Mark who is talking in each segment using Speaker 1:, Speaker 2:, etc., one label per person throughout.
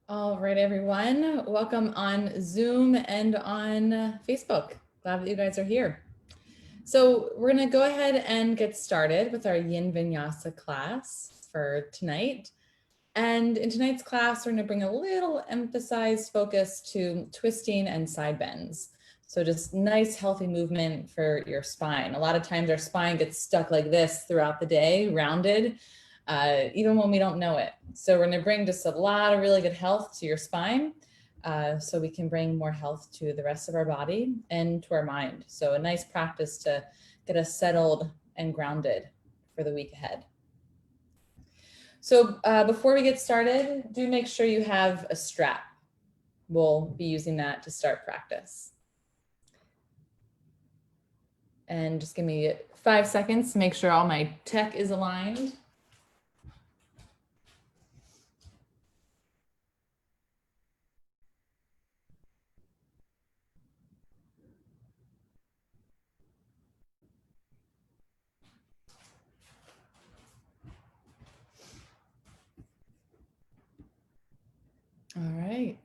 Speaker 1: All right, everyone. Welcome on Zoom and on Facebook. Glad that you guys are here. So we're going to go ahead and get started with our Yin Vinyasa class for tonight. And in tonight's class, we're going to bring a little emphasized focus to twisting and side bends. So just nice, healthy movement for your spine. A lot of times our spine gets stuck like this throughout the day, rounded, even when we don't know it. So we're going to bring just a lot of really good health to your spine so we can bring more health to the rest of our body and to our mind. So a nice practice to get us settled and grounded for the week ahead. So before we get started, do make sure you have a strap. We'll be using that to start practice. And just give me 5 seconds to make sure all my tech is aligned. All right.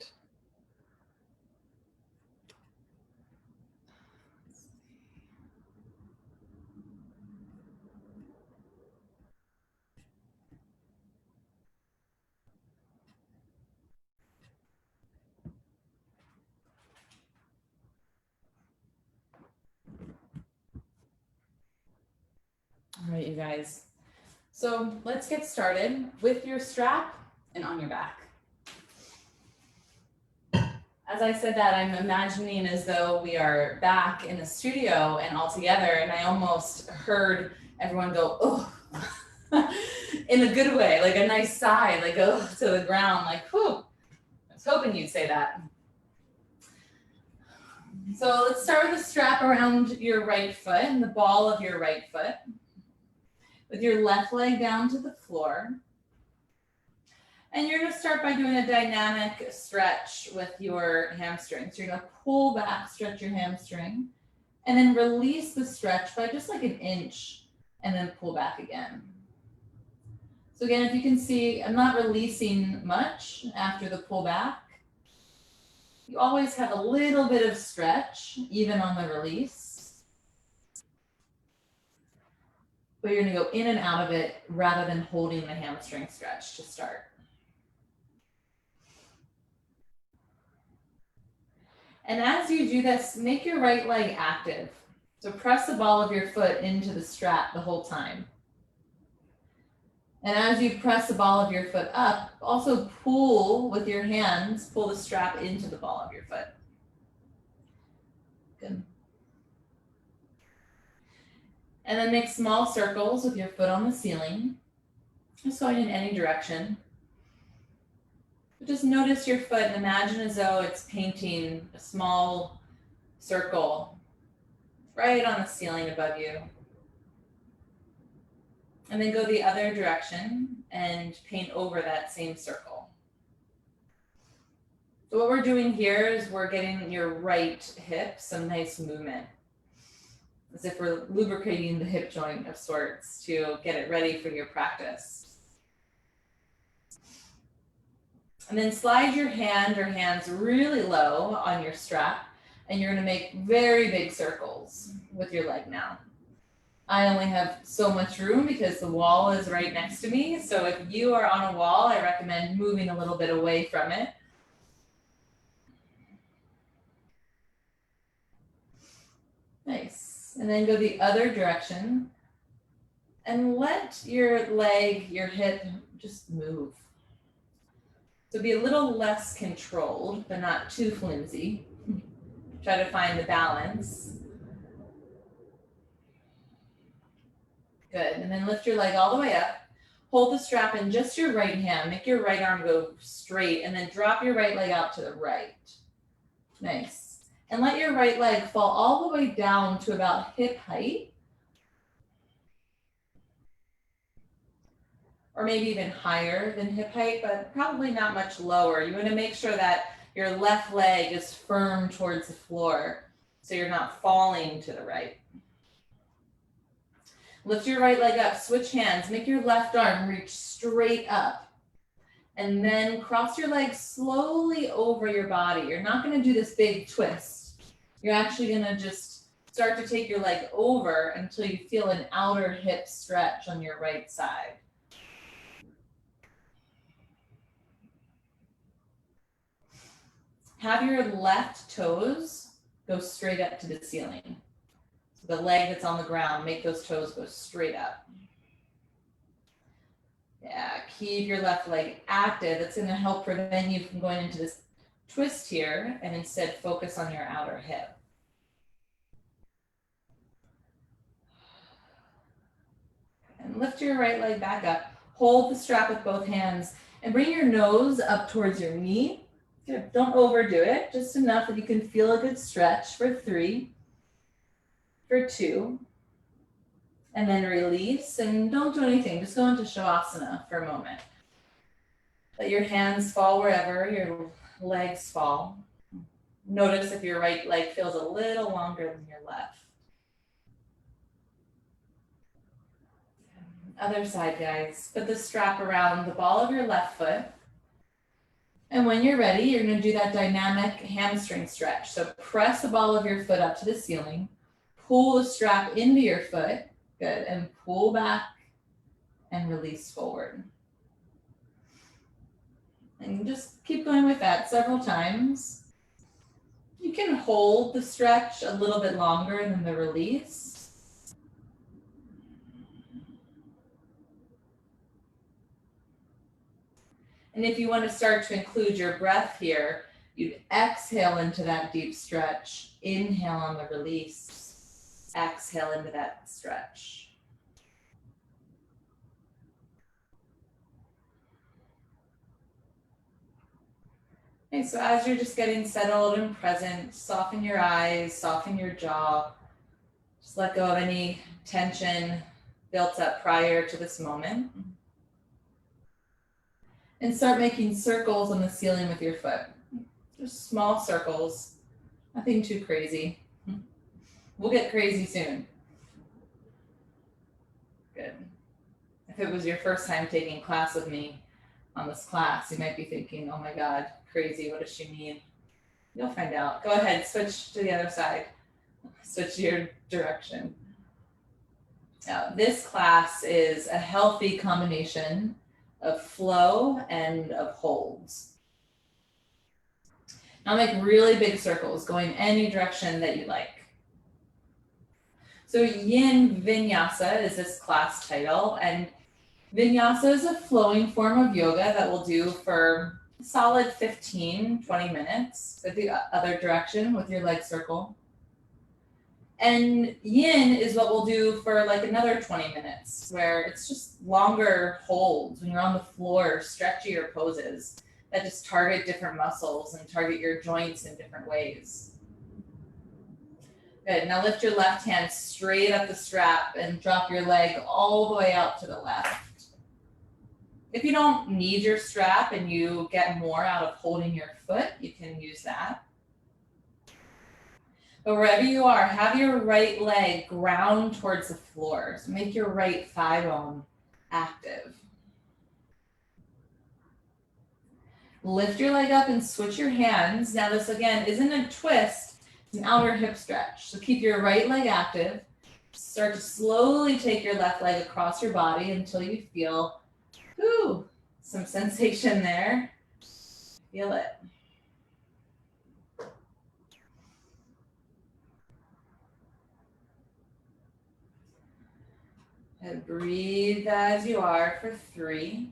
Speaker 1: All right, you guys. So let's get started with your strap and on your back. As I said that, I'm imagining as though we are back in the studio and all together, and I almost heard everyone go, oh, in a good way, like a nice sigh, like, oh, to the ground, like, whew. I was hoping you'd say that. So let's start with a strap around your right foot and the ball of your right foot. with your left leg down to the floor. And you're gonna start by doing a dynamic stretch with your hamstring. So you're gonna pull back, stretch your hamstring, and then release the stretch by just like an inch, and then pull back again. So again, if you can see, I'm not releasing much after the pull back. You always have a little bit of stretch, even on the release. But you're gonna go in and out of it rather than holding the hamstring stretch to start. And as you do this, make your right leg active. So press the ball of your foot into the strap the whole time. And as you press the ball of your foot up, also pull with your hands, pull the strap into the ball of your foot. Good. And then make small circles with your foot on the ceiling, just going in any direction. Just notice your foot and imagine as though it's painting a small circle right on the ceiling above you. And then go the other direction and paint over that same circle. So what we're doing here is we're getting your right hip some nice movement, as if we're lubricating the hip joint of sorts to get it ready for your practice. And then slide your hand or hands really low on your strap, and you're gonna make very big circles with your leg now. I only have so much room because the wall is right next to me. So if you are on a wall, I recommend moving a little bit away from it. Nice. And then go the other direction and let your leg, your hip just move. So be a little less controlled, but not too flimsy. Try to find the balance. Good, and then lift your leg all the way up. Hold the strap in just your right hand. Make your right arm go straight, and then drop your right leg out to the right. Nice. And let your right leg fall all the way down to about hip height. Or maybe even higher than hip height, but probably not much lower. You want to make sure that your left leg is firm towards the floor so you're not falling to the right. Lift your right leg up, switch hands, make your left arm reach straight up. And then cross your legs slowly over your body. You're not going to do this big twist. You're actually going to just start to take your leg over until you feel an outer hip stretch on your right side. Have your left toes go straight up to the ceiling. So the leg that's on the ground, make those toes go straight up. Yeah, keep your left leg active. That's going to help prevent you from going into this twist here and instead focus on your outer hip. And lift your right leg back up. Hold the strap with both hands and bring your nose up towards your knee. Good. Don't overdo it, just enough that you can feel a good stretch for 3, for 2, and then release, and don't do anything, just go into Shavasana for a moment. Let your hands fall wherever your legs fall. Notice if your right leg feels a little longer than your left. Other side, guys. Put the strap around the ball of your left foot. And when you're ready, you're going to do that dynamic hamstring stretch. So press the ball of your foot up to the ceiling, pull the strap into your foot, good, and pull back and release forward. And just keep going with that several times. You can hold the stretch a little bit longer than the release. And if you want to start to include your breath here, you'd exhale into that deep stretch, inhale on the release, exhale into that stretch. Okay, so as you're just getting settled and present, soften your eyes, soften your jaw, just let go of any tension built up prior to this moment. And start making circles on the ceiling with your foot. Just small circles, nothing too crazy. We'll get crazy soon. Good. If it was your first time taking class with me on this class, you might be thinking, oh my God, crazy, what does she mean? You'll find out. Go ahead, switch to the other side. Switch your direction. Now, this class is a healthy combination of flow and of holds. Now make really big circles going any direction that you like. So Yin Vinyasa is this class title, and Vinyasa is a flowing form of yoga that we'll do for a solid 15, 20 minutes at the other direction with your leg circle. And Yin is what we'll do for like another 20 minutes, where it's just longer holds when you're on the floor, stretchier poses that just target different muscles and target your joints in different ways. Good, now lift your left hand straight up the strap and drop your leg all the way out to the left. If you don't need your strap and you get more out of holding your foot, you can use that. But wherever you are, have your right leg ground towards the floor. So make your right thigh bone active. Lift your leg up and switch your hands. Now this again isn't a twist, it's an outer hip stretch. So keep your right leg active. Start to slowly take your left leg across your body until you feel some sensation there. Feel it. And breathe as you are for 3.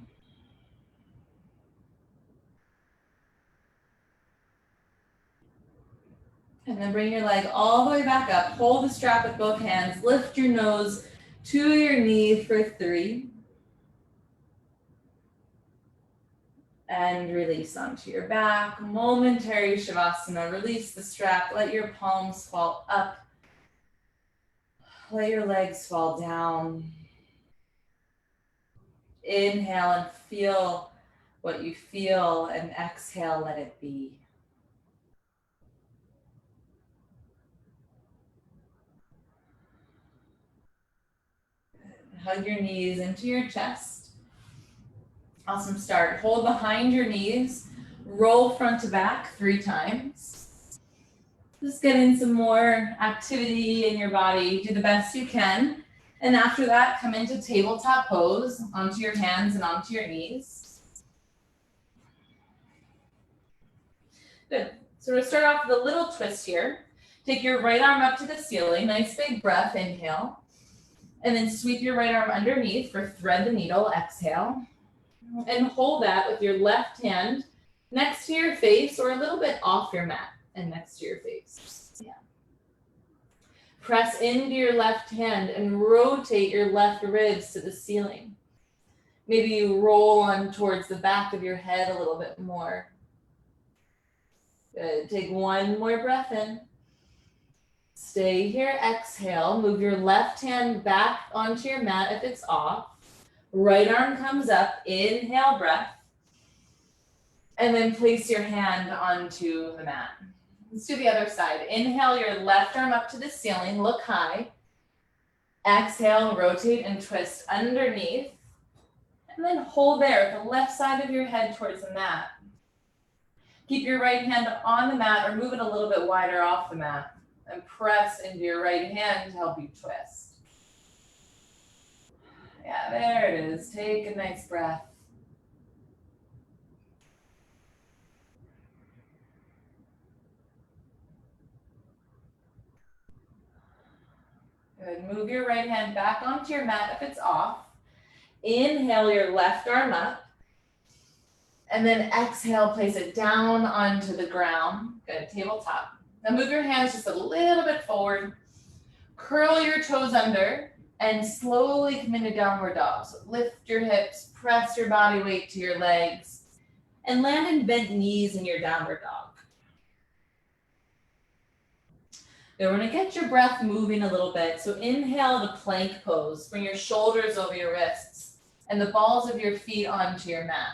Speaker 1: And then bring your leg all the way back up. Hold the strap with both hands. Lift your nose to your knee for 3. And release onto your back. Momentary Shavasana. Release the strap. Let your palms fall up. Let your legs fall down. Inhale and feel what you feel, and exhale, let it be. Hug your knees into your chest. Awesome start. Hold behind your knees. Roll front to back 3 times. Just getting some more activity in your body. Do the best you can. And after that, come into tabletop pose, onto your hands and onto your knees. Good. So we're gonna start off with a little twist here. Take your right arm up to the ceiling. Nice big breath, inhale. And then sweep your right arm underneath for thread the needle, exhale. And hold that with your left hand next to your face or a little bit off your mat and next to your face. Yeah. Press into your left hand and rotate your left ribs to the ceiling. Maybe you roll on towards the back of your head a little bit more. Good. Take one more breath in. Stay here, exhale. Move your left hand back onto your mat if it's off. Right arm comes up, inhale, breath. And then place your hand onto the mat. Let's do the other side. Inhale your left arm up to the ceiling, look high. Exhale, rotate and twist underneath. And then hold there with the left side of your head towards the mat. Keep your right hand on the mat or move it a little bit wider off the mat. And press into your right hand to help you twist. Yeah, there it is. Take a nice breath. Good. Move your right hand back onto your mat if it's off. Inhale your left arm up. And then exhale, place it down onto the ground. Good, tabletop. Now move your hands just a little bit forward. Curl your toes under and slowly come into downward dog. So lift your hips, press your body weight to your legs, and land in bent knees in your downward dog. Then we're gonna get your breath moving a little bit. So inhale the plank pose. Bring your shoulders over your wrists and the balls of your feet onto your mat.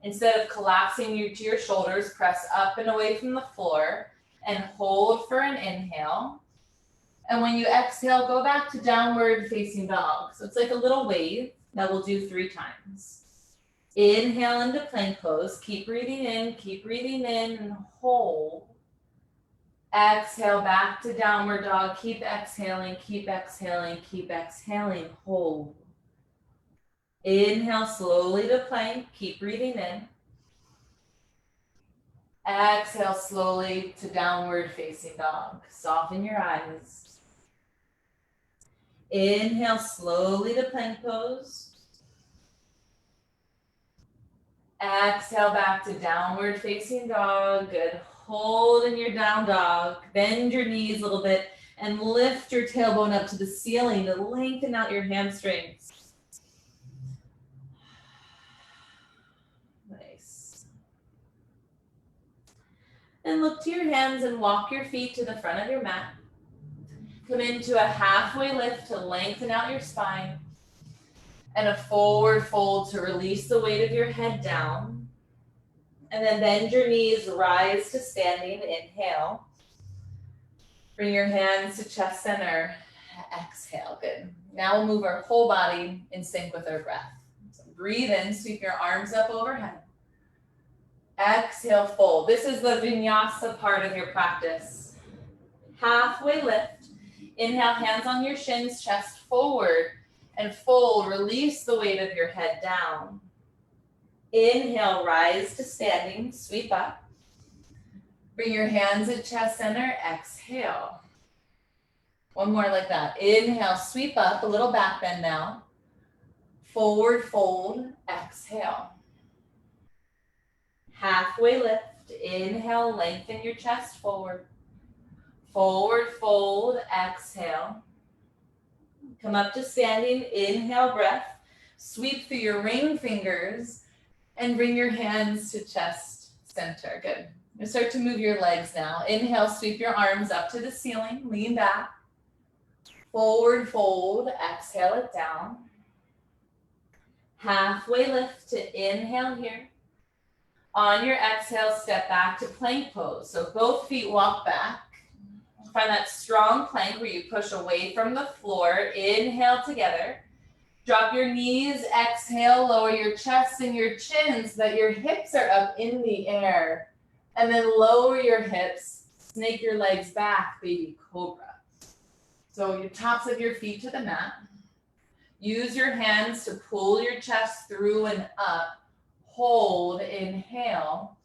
Speaker 1: Instead of collapsing to your shoulders, press up and away from the floor and hold for an inhale. And when you exhale, go back to downward facing dog. So it's like a little wave that we'll do 3 times. Inhale into plank pose. Keep breathing in and hold. Exhale back to downward dog. Keep exhaling, hold. Inhale slowly to plank. Keep breathing in. Exhale slowly to downward facing dog. Soften your eyes. Inhale slowly to plank pose. Exhale back to downward facing dog. Good. Hold in your down dog. Bend your knees a little bit and lift your tailbone up to the ceiling to lengthen out your hamstrings. Nice. And look to your hands and walk your feet to the front of your mat. Come into a halfway lift to lengthen out your spine. And a forward fold to release the weight of your head down. And then bend your knees, rise to standing, inhale. Bring your hands to chest center, exhale, good. Now we'll move our whole body in sync with our breath. So breathe in, sweep your arms up overhead. Exhale, fold. This is the Vinyasa part of your practice. Halfway lift. Inhale, hands on your shins, chest forward, and fold. Release the weight of your head down. Inhale, rise to standing, sweep up. Bring your hands at chest center, exhale. One more like that. Inhale, sweep up, a little back bend now. Forward fold, exhale. Halfway lift, inhale, lengthen your chest forward. Forward fold, exhale. Come up to standing, inhale, breath. Sweep through your ring fingers and bring your hands to chest center. Good. You start to move your legs now. Inhale, sweep your arms up to the ceiling, lean back. Forward fold, exhale it down. Halfway lift to inhale here. On your exhale, step back to plank pose. So both feet walk back. Find that strong plank where you push away from the floor. Inhale together. Drop your knees, exhale, lower your chest and your chin so that your hips are up in the air. And then lower your hips, snake your legs back, baby cobra. So your tops of your feet to the mat. Use your hands to pull your chest through and up. Hold, inhale.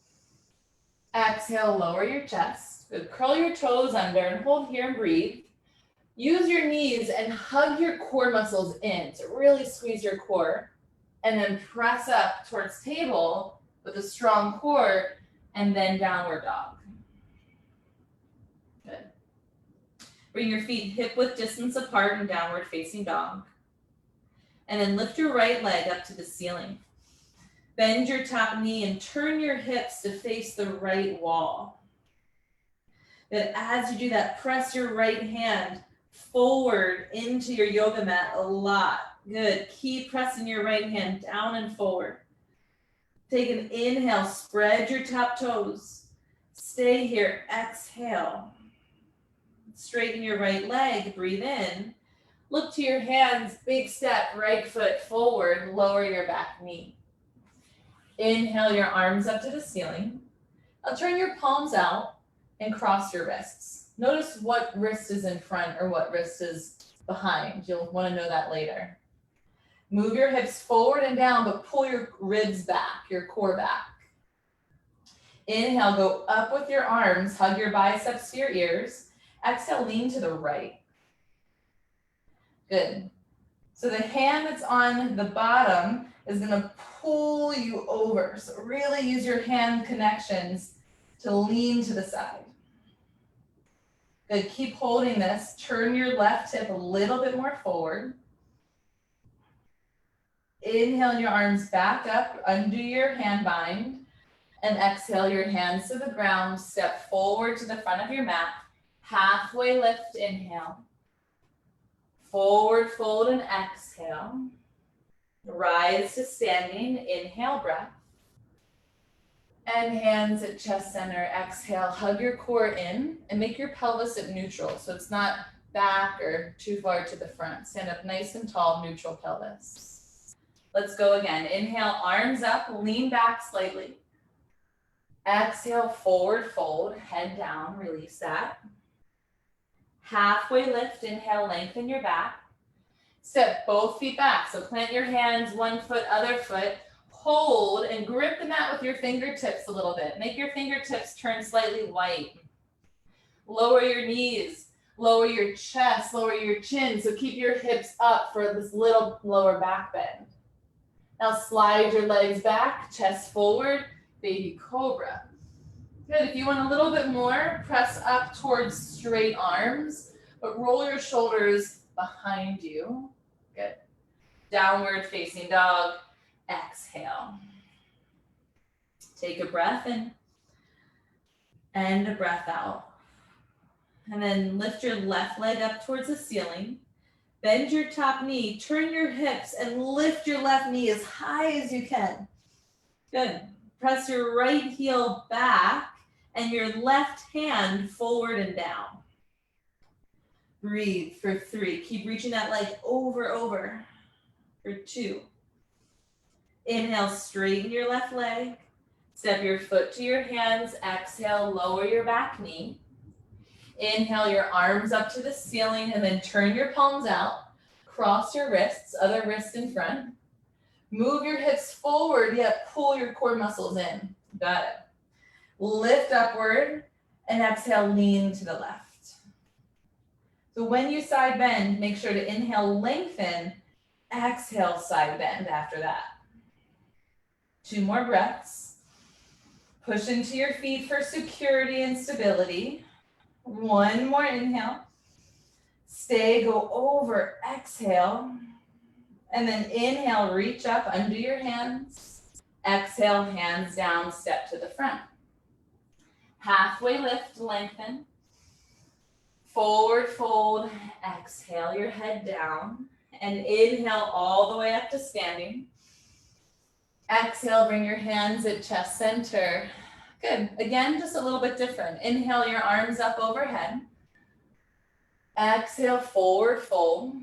Speaker 1: Exhale, lower your chest. Good. Curl your toes under and hold here and breathe. Use your knees and hug your core muscles in to really squeeze your core. And then press up towards table with a strong core and then downward dog. Good. Bring your feet hip width distance apart in downward facing dog. And then lift your right leg up to the ceiling. Bend your top knee and turn your hips to face the right wall. Then as you do that, press your right hand forward into your yoga mat a lot. Good. Keep pressing your right hand down and forward. Take an inhale, spread your top toes. Stay here, exhale. Straighten your right leg, breathe in. Look to your hands, big step, right foot forward, lower your back knee. Inhale your arms up to the ceiling. Now turn your palms out and cross your wrists. Notice what wrist is in front or what wrist is behind. You'll want to know that later. Move your hips forward and down, but pull your ribs back, your core back. Inhale, go up with your arms, hug your biceps to your ears. Exhale, lean to the right. Good. So the hand that's on the bottom is going to pull you over. So really use your hand connections to lean to the side. Good. Keep holding this. Turn your left hip a little bit more forward. Inhale your arms back up, undo your hand bind, and exhale your hands to the ground. Step forward to the front of your mat Halfway lift, inhale. Forward fold and exhale. Rise to standing, inhale breath. And hands at chest center, exhale. Hug your core in and make your pelvis at neutral. So it's not back or too far to the front. Stand up nice and tall, neutral pelvis. Let's go again. Inhale, arms up, lean back slightly. Exhale, forward fold, head down, release that. Halfway lift, inhale, lengthen your back. Step both feet back. So plant your hands, one foot, other foot. Hold and grip the mat with your fingertips a little bit. Make your fingertips turn slightly white. Lower your knees, lower your chest, lower your chin. So keep your hips up for this little lower back bend. Now slide your legs back, chest forward, baby cobra. Good, if you want a little bit more, press up towards straight arms, but roll your shoulders behind you. Good. Downward facing dog, exhale. Take a breath in and a breath out. And then lift your left leg up towards the ceiling. Bend your top knee, turn your hips and lift your left knee as high as you can. Good. Press your right heel back and your left hand forward and down. Breathe for 3. Keep reaching that leg over. For 2. Inhale, straighten your left leg. Step your foot to your hands. Exhale, lower your back knee. Inhale, your arms up to the ceiling and then turn your palms out. Cross your wrists, other wrist in front. Move your hips forward, yet pull your core muscles in. Got it. Lift upward and exhale, lean to the left. So when you side bend, make sure to inhale, lengthen. Exhale, side bend after that. 2 more breaths. Push into your feet for security and stability. 1 more inhale. Stay, go over, exhale. And then inhale, reach up, undo your hands. Exhale, hands down, step to the front. Halfway lift, lengthen. Forward fold, exhale your head down. And inhale all the way up to standing. Exhale, bring your hands at chest center. Good. Again, just a little bit different. Inhale your arms up overhead. Exhale, forward fold.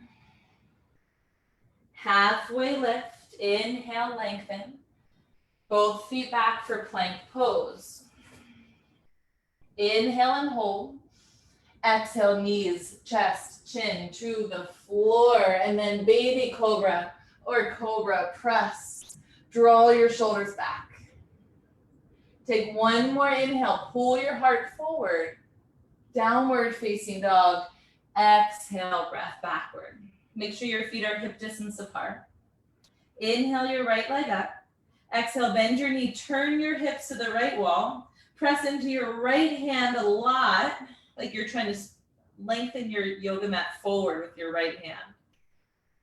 Speaker 1: Halfway lift. Inhale, lengthen. Both feet back for plank pose. Inhale and hold. Exhale, knees, chest, chin to the floor. And then baby cobra or cobra press. Draw your shoulders back. Take 1 more inhale. Pull your heart forward. Downward facing dog. Exhale, breath backward. Make sure your feet are hip distance apart. Inhale your right leg up. Exhale, bend your knee. Turn your hips to the right wall. Press into your right hand a lot, like you're trying to lengthen your yoga mat forward with your right hand.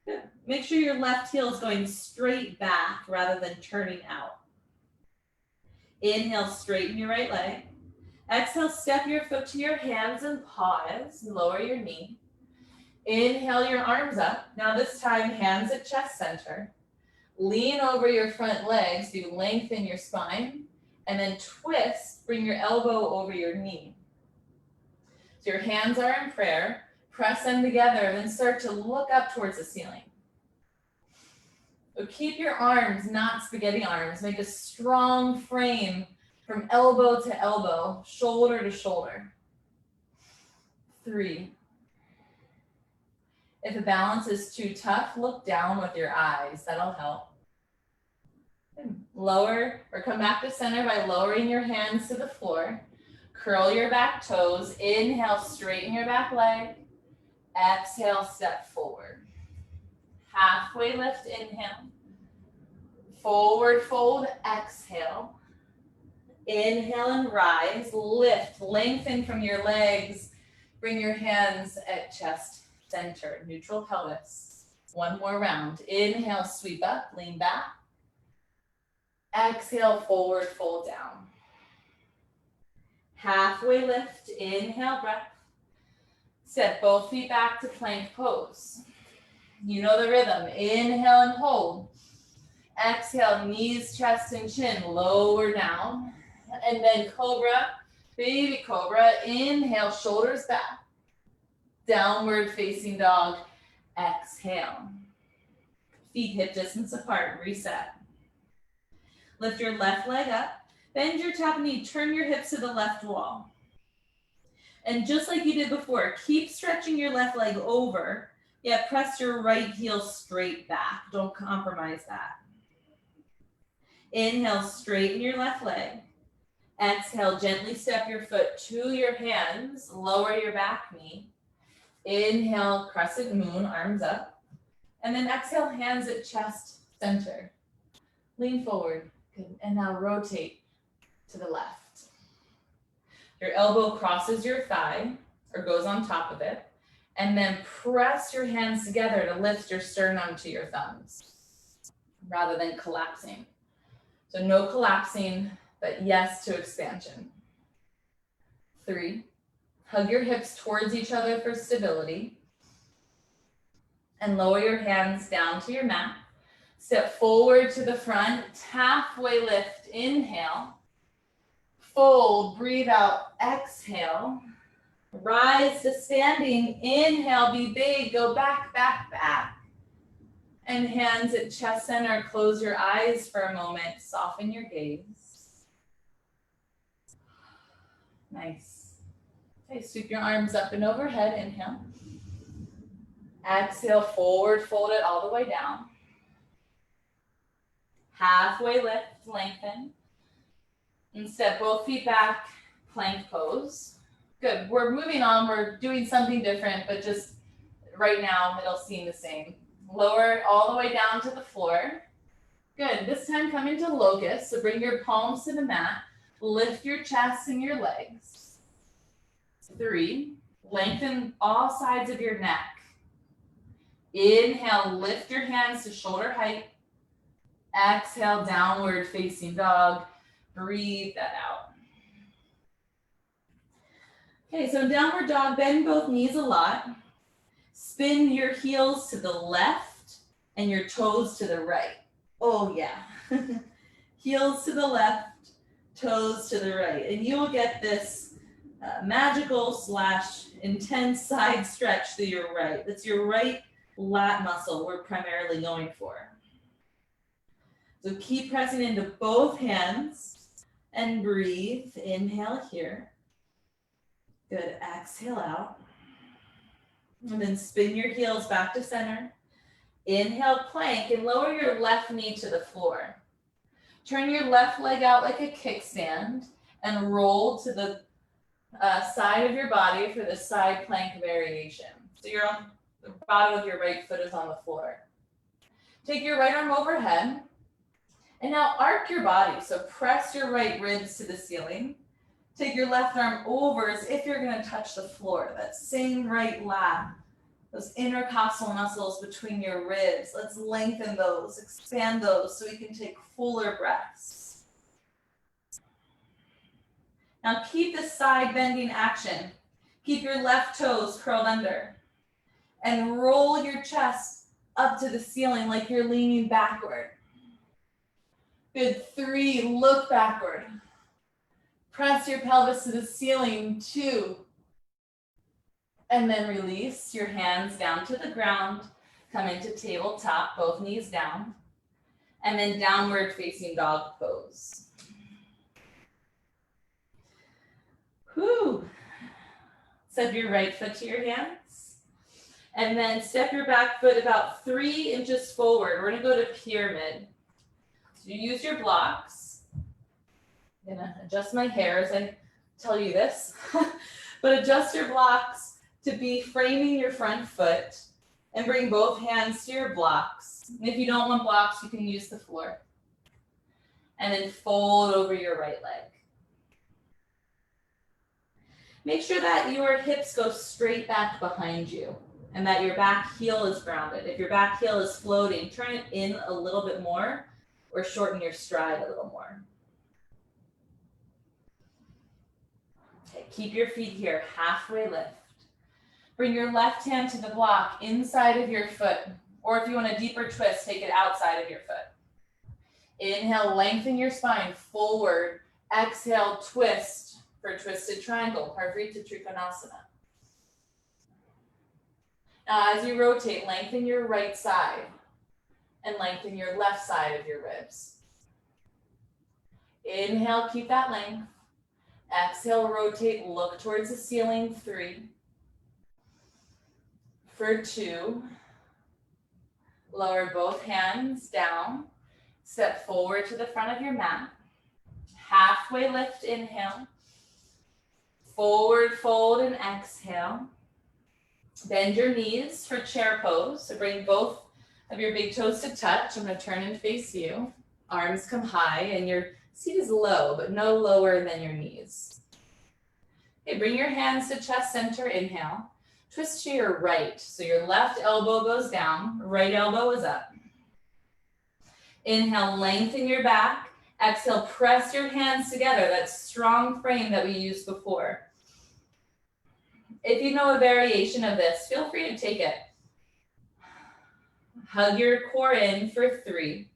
Speaker 1: Good. Make sure your left heel is going straight back rather than turning out. Inhale, straighten your right leg. Exhale, step your foot to your hands and pause. Lower your knee. Inhale your arms up. Now this time, hands at chest center. Lean over your front legs. You lengthen your spine. And then twist, bring your elbow over your knee. So your hands are in prayer. Press them together, then start to look up towards the ceiling. So keep your arms, not spaghetti arms. Make a strong frame from elbow to elbow, shoulder to shoulder. 3. If the balance is too tough, look down with your eyes. That'll help. Lower or come back to center by lowering your hands to the floor. Curl your back toes. Inhale, straighten your back leg. Exhale, step forward. Halfway lift, inhale. Forward fold, exhale. Inhale and rise. Lift, lengthen from your legs. Bring your hands at chest center, neutral pelvis. 1 more round. Inhale, sweep up, lean back. Exhale, forward fold down. Halfway lift, inhale, breath. Step both feet back to plank pose. You know the rhythm. Inhale and hold. Exhale, knees, chest, and chin, lower down. And then cobra, baby cobra. Inhale, shoulders back. Downward facing dog. Exhale. Feet hip distance apart, reset. Lift your left leg up. Bend your top knee, turn your hips to the left wall. And just like you did before, keep stretching your left leg over, yet press your right heel straight back. Don't compromise that. Inhale, straighten your left leg. Exhale, gently step your foot to your hands, lower your back knee. Inhale, crescent moon, arms up. And then exhale, hands at chest center. Lean forward. Good. And now rotate to the left. Your elbow crosses your thigh or goes on top of it. And then press your hands together to lift your sternum to your thumbs rather than collapsing. So no collapsing, but yes to expansion. 3, hug your hips towards each other for stability. And lower your hands down to your mat. Step forward to the front, halfway lift, inhale. Fold, breathe out, exhale. Rise to standing, inhale, be big, go back, back, back. And hands at chest center, close your eyes for a moment, soften your gaze. Nice. Okay, sweep your arms up and overhead, inhale. Exhale, forward, fold it all the way down. Halfway lift, lengthen. And step both feet back, plank pose. Good, we're moving on, we're doing something different, but just right now it'll seem the same. Lower all the way down to the floor. Good, this time come into locust, so bring your palms to the mat, lift your chest and your legs. 3, lengthen all sides of your neck. Inhale, lift your hands to shoulder height. Exhale, downward facing dog. Breathe that out. Okay, so downward dog, bend both knees a lot. Spin your heels to the left and your toes to the right. Oh yeah. Heels to the left, toes to the right. And you will get this magical / intense side stretch to your right. That's your right lat muscle we're primarily going for. So keep pressing into both hands and breathe. Inhale here. Good, exhale out. And then spin your heels back to center. Inhale, plank, and lower your left knee to the floor. Turn your left leg out like a kickstand and roll to the side of your body for the side plank variation. So you're on the bottom of your right foot is on the floor. Take your right arm overhead. And now arc your body. So press your right ribs to the ceiling. Take your left arm over as if you're going to touch the floor. That same right lat. Those intercostal muscles between your ribs. Let's lengthen those, expand those so we can take fuller breaths. Now keep the side bending action. Keep your left toes curled under. And roll your chest up to the ceiling like you're leaning backward. Good, 3, look backward. Press your pelvis to the ceiling, 2. And then release your hands down to the ground. Come into tabletop, both knees down. And then downward facing dog pose. Whew. Step your right foot to your hands. And then step your back foot about 3 inches forward. We're gonna go to pyramid. So you use your blocks. I'm gonna adjust my hair as I tell you this. But adjust your blocks to be framing your front foot and bring both hands to your blocks. And if you don't want blocks, you can use the floor. And then fold over your right leg. Make sure that your hips go straight back behind you and that your back heel is grounded. If your back heel is floating, turn it in a little bit more or shorten your stride a little more. Okay, keep your feet here, halfway lift. Bring your left hand to the block inside of your foot, or if you want a deeper twist, take it outside of your foot. Inhale, lengthen your spine forward. Exhale, twist for twisted triangle, Parvrita Trikonasana. Now as you rotate, lengthen your right side and lengthen your left side of your ribs. Inhale, keep that length. Exhale, rotate, look towards the ceiling, 3. For 2, lower both hands down. Step forward to the front of your mat. Halfway lift, inhale. Forward fold and exhale. Bend your knees for chair pose. So bring both of your big toes to touch. I'm going to turn and face you. Arms come high and your seat is low, but no lower than your knees. Okay, bring your hands to chest center, inhale. Twist to your right. So your left elbow goes down, right elbow is up. Inhale, lengthen your back. Exhale, press your hands together. That strong frame that we used before. If you know a variation of this, feel free to take it. Hug your core in for 3.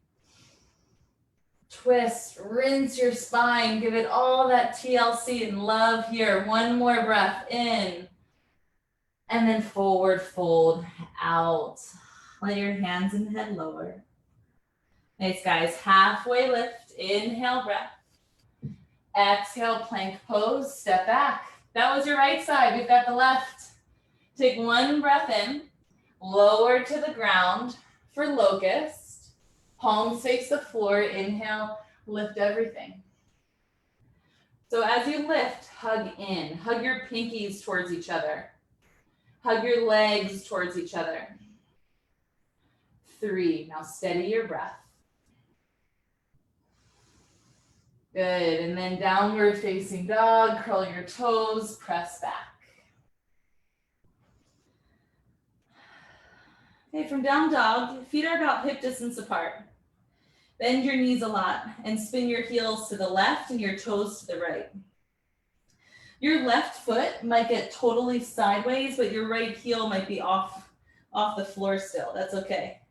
Speaker 1: Twist, rinse your spine. Give it all that TLC and love here. One more breath in. And then forward fold out. Let your hands and head lower. Nice, guys. Halfway lift. Inhale, breath. Exhale, plank pose. Step back. That was your right side. We've got the left. Take one breath in. Lower to the ground for locust. Palms face the floor. Inhale, lift everything. So as you lift, hug in. Hug your pinkies towards each other. Hug your legs towards each other. 3. Now steady your breath. Good, and then downward facing dog, curl your toes, press back. Okay, from down dog, feet are about hip distance apart. Bend your knees a lot and spin your heels to the left and your toes to the right. Your left foot might get totally sideways, but your right heel might be off the floor still. That's okay.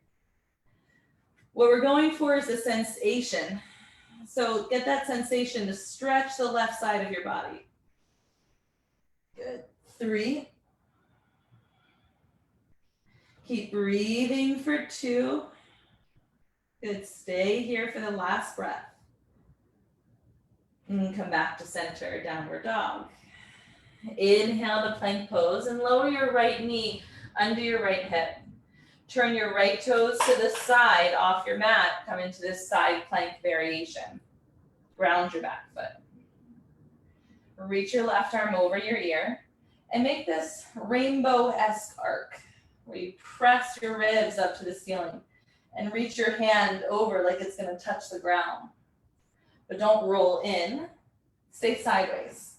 Speaker 1: What we're going for is a sensation. So get that sensation to stretch the left side of your body. Good. 3. Keep breathing for 2. Good. Stay here for the last breath. And come back to center, downward dog. Inhale to plank pose and lower your right knee under your right hip. Turn your right toes to the side off your mat. Come into this side plank variation. Ground your back foot. Reach your left arm over your ear and make this rainbow-esque arc where you press your ribs up to the ceiling and reach your hand over like it's going to touch the ground. But don't roll in. Stay sideways.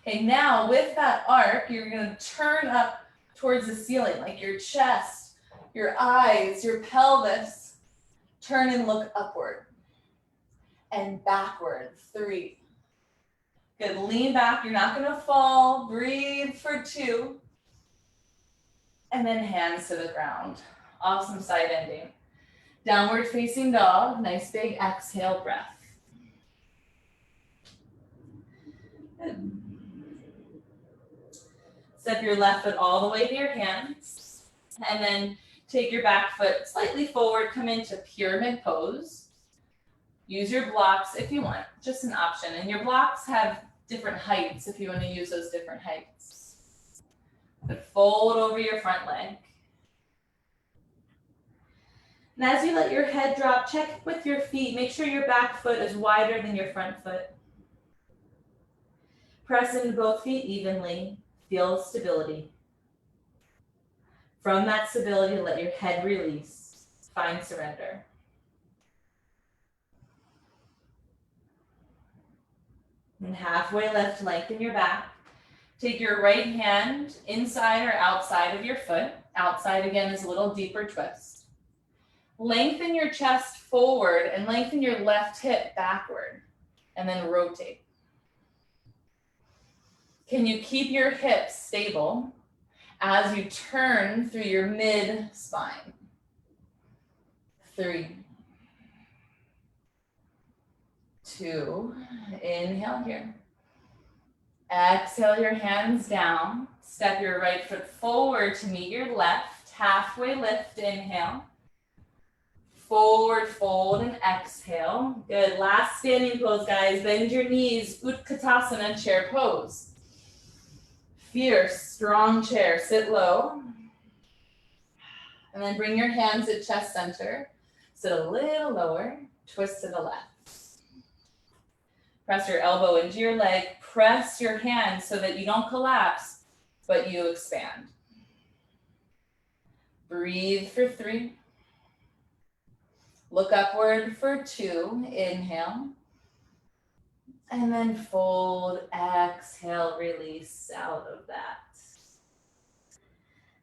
Speaker 1: Okay, now with that arc, you're going to turn up towards the ceiling, like your chest, your eyes, your pelvis. Turn and look upward and backward. 3. Good, lean back. You're not going to fall. Breathe for 2. And then hands to the ground. Awesome side ending. Downward facing dog. Nice big exhale breath. Good. Step your left foot all the way to your hands. And then take your back foot slightly forward. Come into pyramid pose. Use your blocks if you want. Just an option. And your blocks have different heights if you want to use those different heights. But fold over your front leg. And as you let your head drop, check with your feet. Make sure your back foot is wider than your front foot. Press into both feet evenly. Feel stability. From that stability, let your head release. Find surrender. And halfway lift, lengthen your back. Take your right hand inside or outside of your foot. Outside again is a little deeper twist. Lengthen your chest forward and lengthen your left hip backward. And then rotate. Can you keep your hips stable as you turn through your mid spine? 3, 2, inhale here. Exhale your hands down. Step your right foot forward to meet your left. Halfway lift, inhale. Forward fold and exhale. Good, last standing pose, guys. Bend your knees, Utkatasana, chair pose. Fierce, strong chair, sit low. And then bring your hands at chest center. Sit a little lower, twist to the left. Press your elbow into your leg, press your hands so that you don't collapse, but you expand. Breathe for 3. Look upward for 2, inhale. And then fold, exhale, release out of that.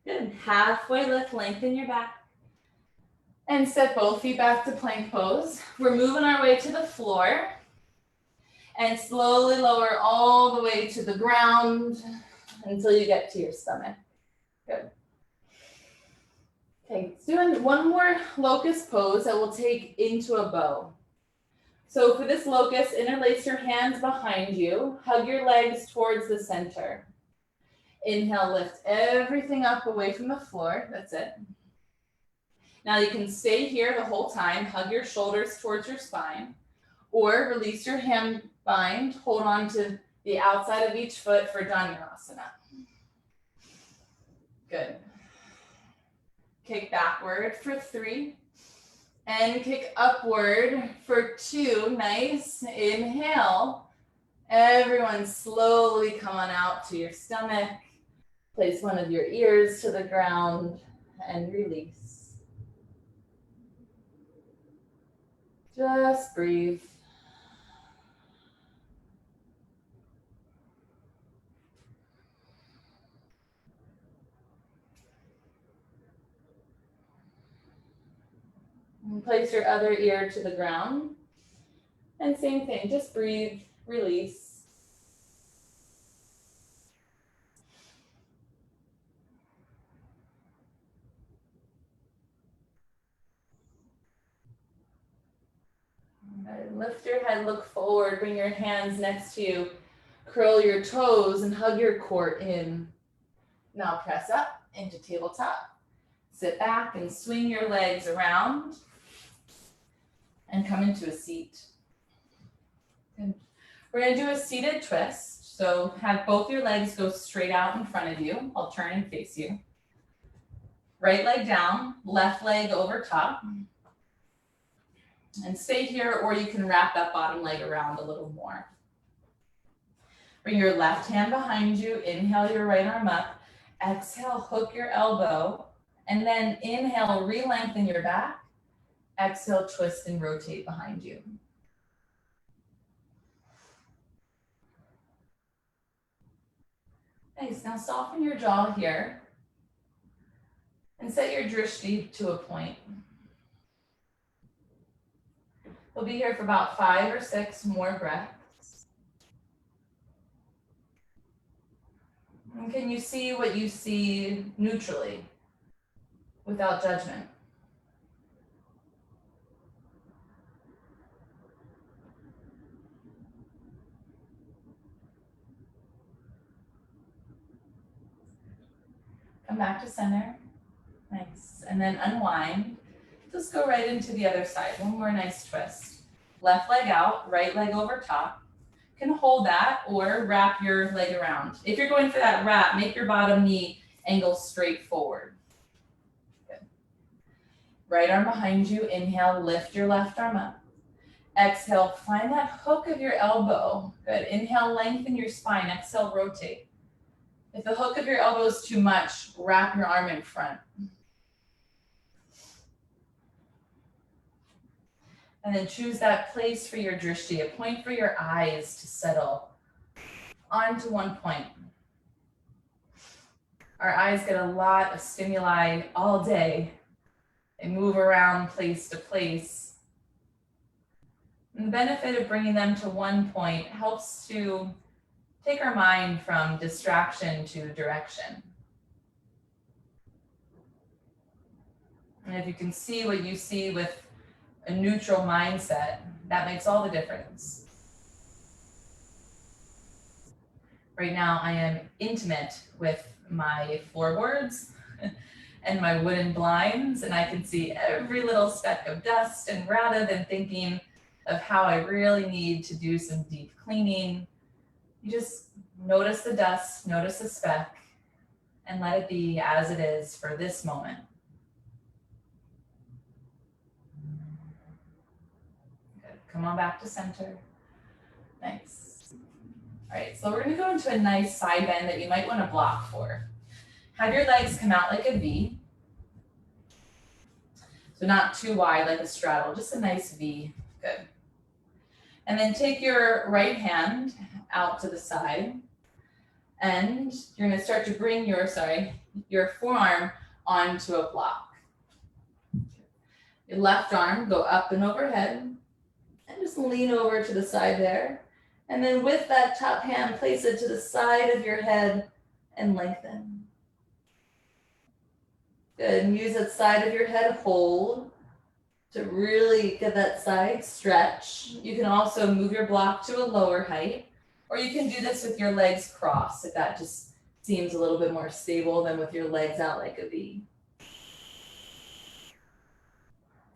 Speaker 1: Good, halfway lift, lengthen your back. And step both feet back to plank pose. We're moving our way to the floor. And slowly lower all the way to the ground until you get to your stomach. Good. Okay, let's do one more locust pose that we'll take into a bow. So for this locust, interlace your hands behind you. Hug your legs towards the center. Inhale, lift everything up away from the floor. That's it. Now you can stay here the whole time. Hug your shoulders towards your spine. Or release your hand bind. Hold on to the outside of each foot for Dhanurasana. Good. Kick backward for 3. And kick upward for 2. Nice. Inhale. Everyone slowly come on out to your stomach. Place one of your ears to the ground and release. Just breathe. And place your other ear to the ground. And same thing, just breathe, release. Right, lift your head, look forward, bring your hands next to you. Curl your toes and hug your core in. Now press up into tabletop. Sit back and swing your legs around. And come into a seat. Good. We're going to do a seated twist. So have both your legs go straight out in front of you. I'll turn and face you. Right leg down, left leg over top. And stay here, or you can wrap that bottom leg around a little more. Bring your left hand behind you. Inhale your right arm up. Exhale, hook your elbow. And then inhale, re-lengthen your back. Exhale, twist and rotate behind you. Nice, now soften your jaw here. And set your drishti to a point. We'll be here for about 5 or 6 more breaths. And can you see what you see neutrally, without judgment? Come back to center. Nice. And then unwind. Just go right into the other side. One more nice twist. Left leg out, right leg over top. You can hold that or wrap your leg around. If you're going for that wrap, make your bottom knee angle straight forward. Good. Right arm behind you. Inhale, lift your left arm up. Exhale, find that hook of your elbow. Good. Inhale, lengthen your spine. Exhale, rotate. If the hook of your elbow is too much, wrap your arm in front. And then choose that place for your drishti, a point for your eyes to settle onto one point. Our eyes get a lot of stimuli all day. They move around place to place. And the benefit of bringing them to one point helps to take our mind from distraction to direction. And if you can see what you see with a neutral mindset, that makes all the difference. Right now, I am intimate with my floorboards and my wooden blinds, and I can see every little speck of dust. And rather than thinking of how I really need to do some deep cleaning, you just notice the dust, notice the speck, and let it be as it is for this moment. Good. Come on back to center. Nice. All right, so we're gonna go into a nice side bend that you might wanna block for. Have your legs come out like a V. So not too wide like a straddle, just a nice V. Good. And then take your right hand out to the side, and you're gonna start to bring your forearm onto a block. Your left arm, go up and overhead, and just lean over to the side there. And then with that top hand, place it to the side of your head and lengthen. Good, and use that side of your head hold to really get that side stretch. You can also move your block to a lower height, or you can do this with your legs crossed if that just seems a little bit more stable than with your legs out like a V.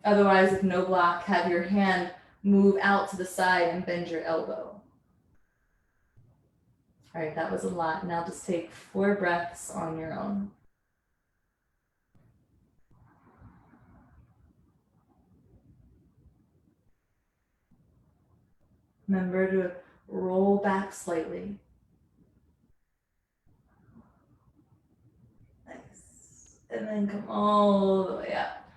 Speaker 1: Otherwise, if no block, have your hand move out to the side and bend your elbow. All right, that was a lot. Now just take 4 breaths on your own. Remember to roll back slightly. Nice. And then come all the way up.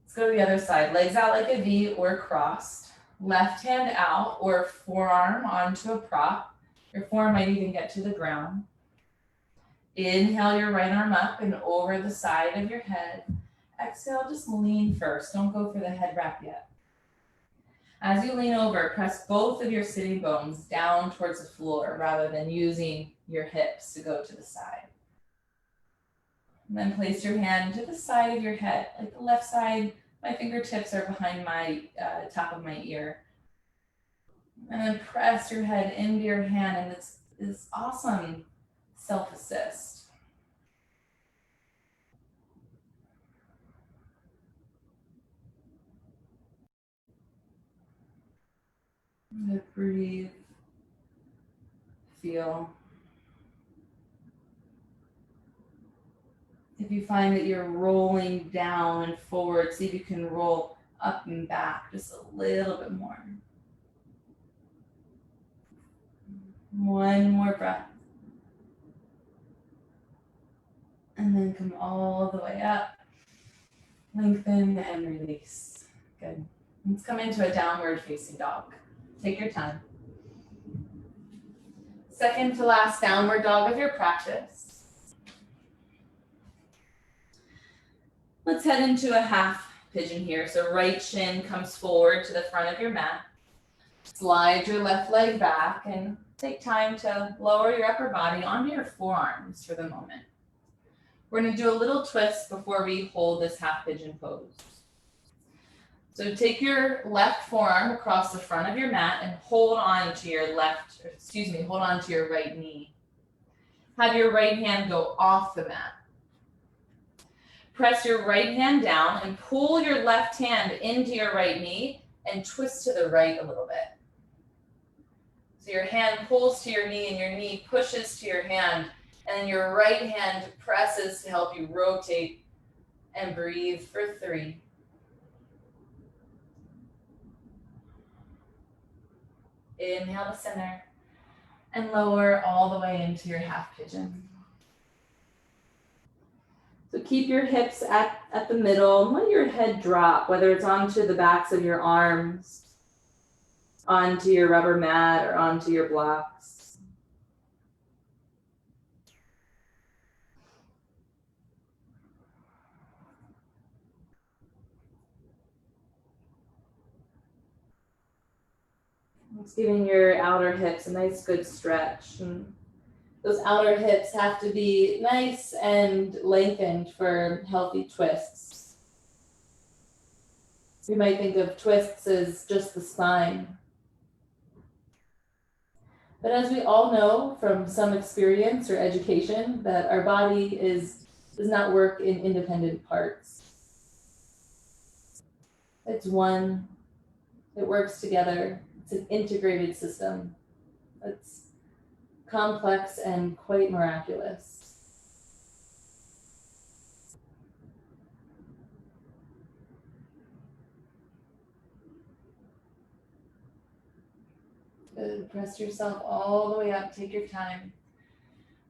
Speaker 1: Let's go to the other side. Legs out like a V or crossed. Left hand out or forearm onto a prop. Your forearm might even get to the ground. Inhale your right arm up and over the side of your head. Exhale, just lean first. Don't go for the head wrap yet. As you lean over, press both of your sitting bones down towards the floor rather than using your hips to go to the side. And then place your hand to the side of your head, like the left side. My fingertips are behind my top of my ear. And then press your head into your hand, and it's this awesome self-assist. Breathe, feel. If you find that you're rolling down and forward, see if you can roll up and back just a little bit more. One more breath. And then come all the way up. Lengthen and release. Good. Let's come into a downward facing dog. Take your time. Second to last downward dog of your practice. Let's head into a half pigeon here. So right shin comes forward to the front of your mat. Slide your left leg back and take time to lower your upper body onto your forearms for the moment. We're going to do a little twist before we hold this half pigeon pose. So take your left forearm across the front of your mat and hold on to your right knee. Have your right hand go off the mat. Press your right hand down and pull your left hand into your right knee and twist to the right a little bit. So your hand pulls to your knee and your knee pushes to your hand, and then your right hand presses to help you rotate, and breathe for 3. Inhale to center and lower all the way into your half pigeon. So keep your hips at the middle and let your head drop, whether it's onto the backs of your arms, onto your rubber mat, or onto your blocks. Just giving your outer hips a nice good stretch. And those outer hips have to be nice and lengthened for healthy twists. You might think of twists as just the spine. But as we all know from some experience or education, that our body does not work in independent parts. It's one, it works together. It's an integrated system. It's complex and quite miraculous. Good. Press yourself all the way up. Take your time.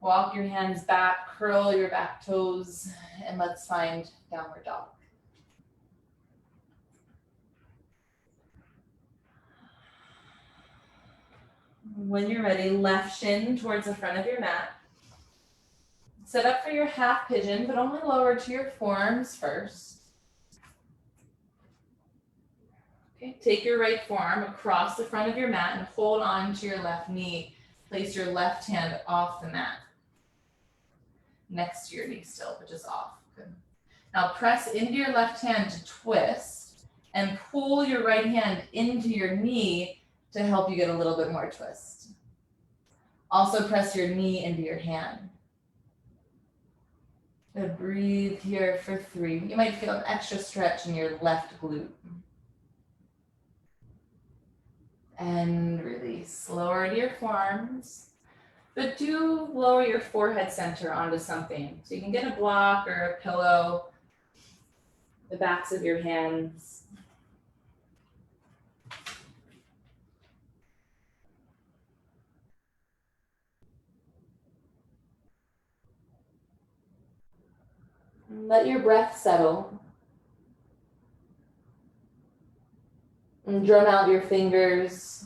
Speaker 1: Walk your hands back, curl your back toes, and let's find downward dog. When you're ready, left shin towards the front of your mat. Set up for your half pigeon, but only lower to your forearms first. Okay, take your right forearm across the front of your mat and hold on to your left knee. Place your left hand off the mat. Next to your knee still, but just off. Good. Now press into your left hand to twist and pull your right hand into your knee to help you get a little bit more twist. Also press your knee into your hand. Good. Breathe here for 3. You might feel an extra stretch in your left glute. And release. Lower to your forearms, but do lower your forehead center onto something. So you can get a block or a pillow, the backs of your hands. And let your breath settle. And drum out your fingers.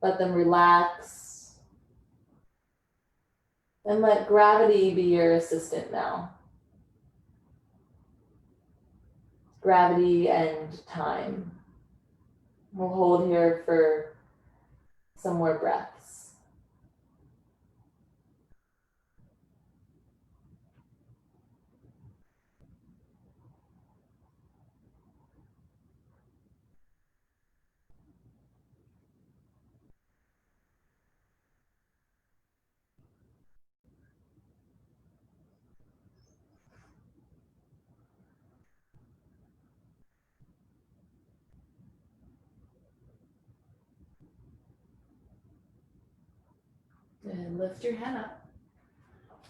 Speaker 1: Let them relax. And let gravity be your assistant now. Gravity and time. We'll hold here for some more breaths. Good. Lift your head up.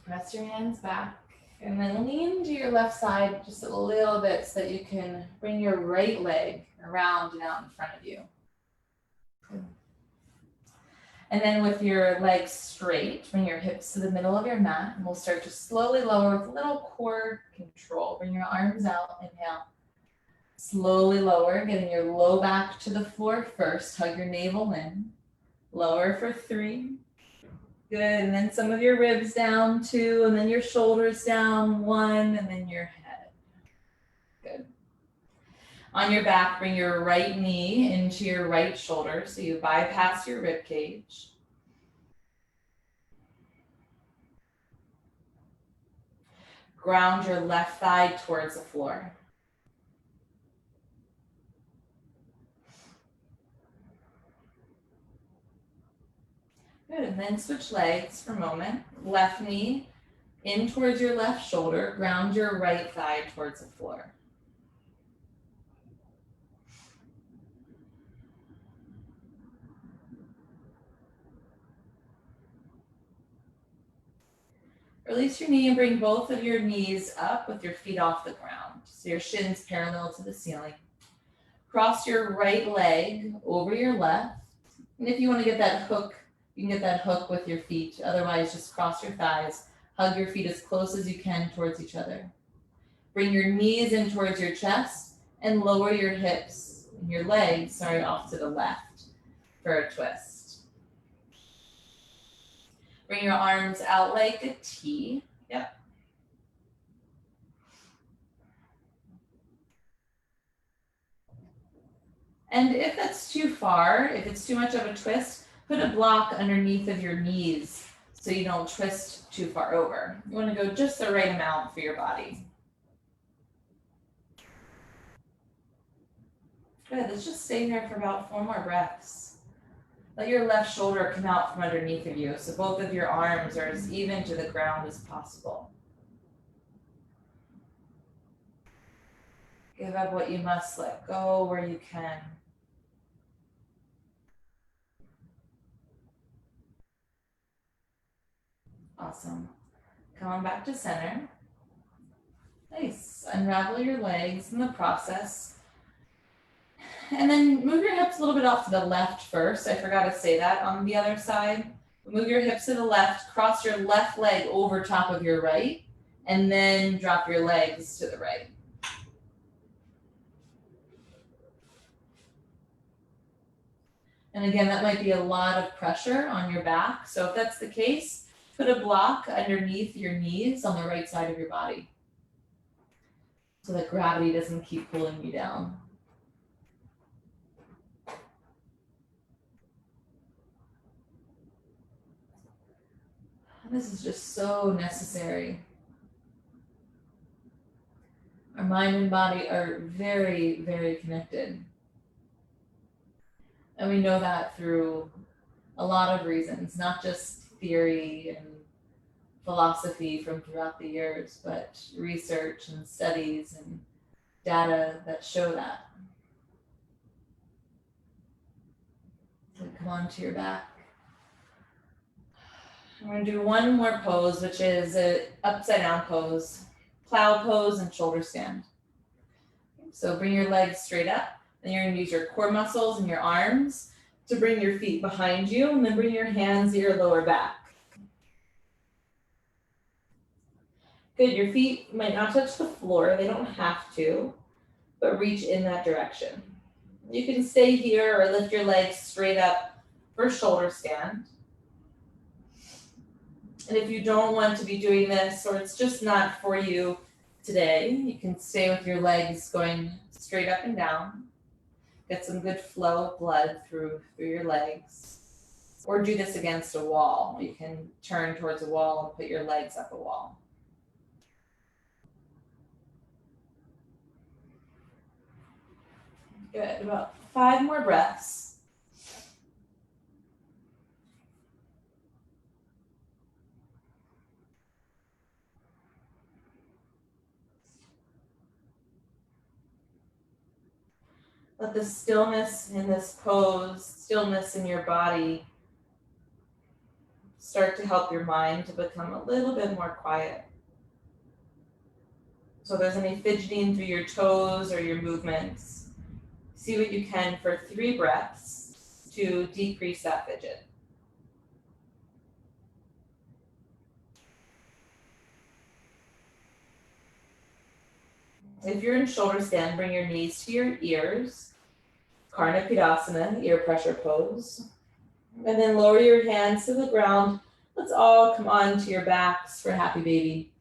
Speaker 1: Press your hands back. And then lean to your left side just a little bit so that you can bring your right leg around and out in front of you. Good. And then with your legs straight, bring your hips to the middle of your mat. And we'll start to slowly lower with a little core control. Bring your arms out. Inhale. Slowly lower, getting your low back to the floor first. Hug your navel in. Lower for 3. Good, and then some of your ribs down, 2, and then your shoulders down, 1, and then your head. Good. On your back, bring your right knee into your right shoulder, so you bypass your rib cage. Ground your left thigh towards the floor. Good, and then switch legs for a moment. Left knee in towards your left shoulder. Ground your right thigh towards the floor. Release your knee and bring both of your knees up with your feet off the ground. So your shins parallel to the ceiling. Cross your right leg over your left. And if you want to get that hook, you can get that hook with your feet. Otherwise, just cross your thighs. Hug your feet as close as you can towards each other. Bring your knees in towards your chest and lower your hips and your legs, off to the left for a twist. Bring your arms out like a T. Yep. And if that's too far, if it's too much of a twist, put a block underneath of your knees so you don't twist too far over. You want to go just the right amount for your body. Good, let's just stay here for about 4 more breaths. Let your left shoulder come out from underneath of you so both of your arms are as even to the ground as possible. Give up what you must, let go where you can. Awesome. Come on back to center. Nice. Unravel your legs in the process. And then move your hips a little bit off to the left first. I forgot to say that on the other side. Move your hips to the left, cross your left leg over top of your right, and then drop your legs to the right. And again, that might be a lot of pressure on your back. So if that's the case, put a block underneath your knees on the right side of your body so that gravity doesn't keep pulling you down. This is just so necessary. Our mind and body are very, very connected. And we know that through a lot of reasons, not just theory and philosophy from throughout the years, but research and studies and data that show that. So come onto your back. We're going to do one more pose, which is an upside down pose, plow pose and shoulder stand. So bring your legs straight up, and you're going to use your core muscles and your arms to bring your feet behind you, and then bring your hands to your lower back. Good, your feet might not touch the floor, they don't have to, but reach in that direction. You can stay here or lift your legs straight up for shoulder stand. And if you don't want to be doing this, or it's just not for you today, you can stay with your legs going straight up and down. Get some good flow of blood through your legs. Or do this against a wall. You can turn towards a wall and put your legs up a wall. Good, about 5 more breaths. Let the stillness in this pose, stillness in your body, start to help your mind to become a little bit more quiet. So if there's any fidgeting through your toes or your movements, see what you can for 3 breaths to decrease that fidget. If you're in shoulder stand, bring your knees to your ears, Karnapidasana, ear pressure pose. And then lower your hands to the ground. Let's all come onto your backs for happy baby.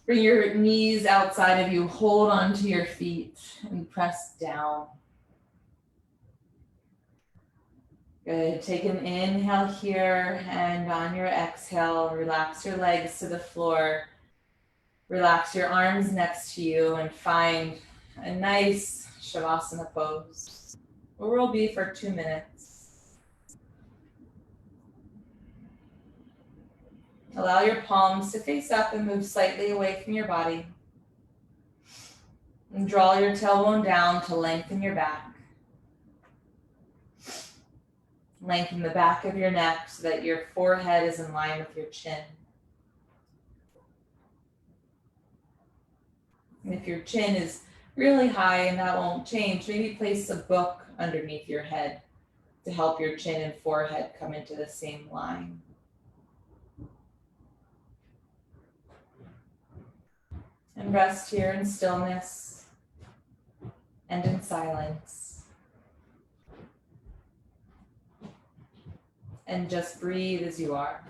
Speaker 1: Bring your knees outside of you, hold onto your feet and press down. Good, take an inhale here, and on your exhale, relax your legs to the floor. Relax your arms next to you and find a nice Shavasana pose, where we'll be for 2 minutes. Allow your palms to face up and move slightly away from your body. And draw your tailbone down to lengthen your back. Lengthen the back of your neck so that your forehead is in line with your chin. And if your chin is really high and that won't change, maybe place a book underneath your head to help your chin and forehead come into the same line. And rest here in stillness and in silence. And just breathe as you are.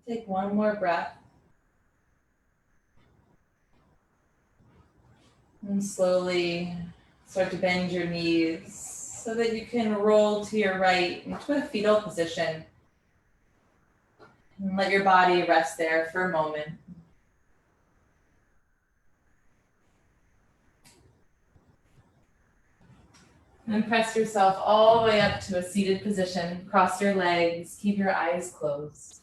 Speaker 1: Take one more breath. And slowly start to bend your knees so that you can roll to your right into a fetal position. And let your body rest there for a moment. And press yourself all the way up to a seated position. Cross your legs, keep your eyes closed.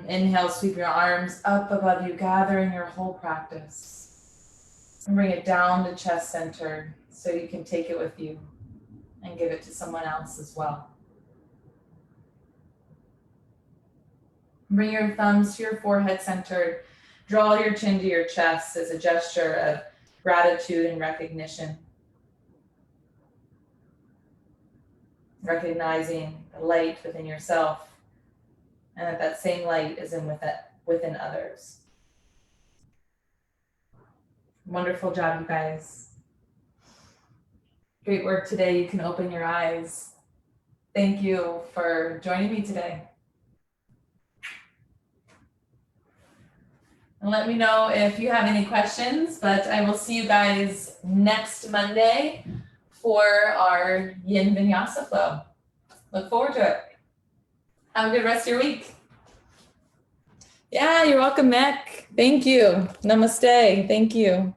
Speaker 1: Inhale, sweep your arms up above you, gathering your whole practice. And bring it down to chest center so you can take it with you and give it to someone else as well. Bring your thumbs to your forehead center. Draw your chin to your chest as a gesture of gratitude and recognition. Recognizing the light within yourself and that same light is within others. Wonderful job, you guys. Great work today. You can open your eyes. Thank you for joining me today. And let me know if you have any questions, but I will see you guys next Monday for our Yin Vinyasa flow. Look forward to it. Have a good rest of your week. Yeah, you're welcome, Mac. Thank you. Namaste. Thank you.